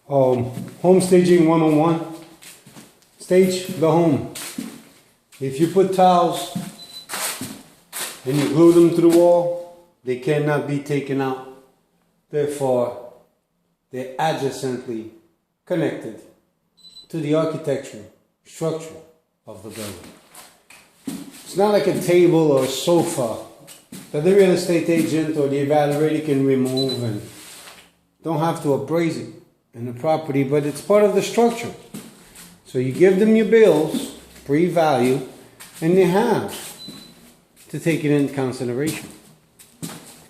Home staging 101. Stage the home. If you put tiles and you glue them to the wall, they cannot be taken out. Therefore, they're adjacently connected to the architecture, structure of the building. It's not like a table or a sofa that the real estate agent or the evaluator can remove and don't have to appraise it in the property, but it's part of the structure. So you give them your bills, pre-value, and they have to take it into consideration.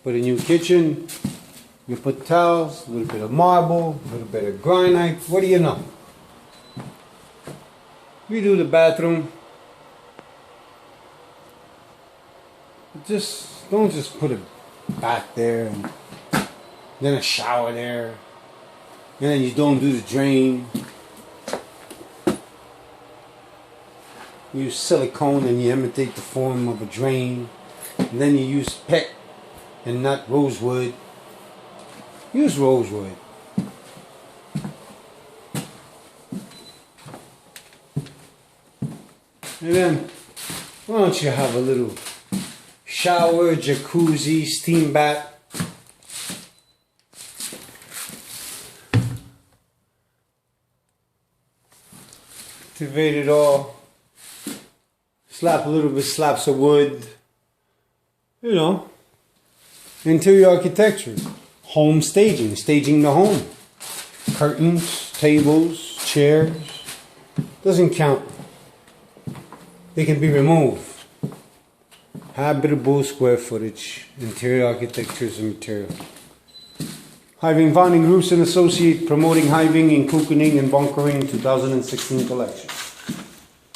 Put a new kitchen, you put tiles, a little bit of marble, a little bit of granite, what do you know? We do the bathroom. Don't just put it back there and then a shower there. And then you don't do the drain. You use silicone and you imitate the form of a drain. And then you use PET and not rosewood. Use rosewood. And then, why don't you have a little shower, jacuzzi, steam bath. Activate it all. Slap a little bit, slaps of wood. You know. Interior architecture. Home staging. Staging the home. Curtains, tables, chairs. Doesn't count. They can be removed. Habitable square footage, interior architectures and material. Hiving Bonding Groups and Associate, promoting hiving and cocooning and bunkering 2016 collection.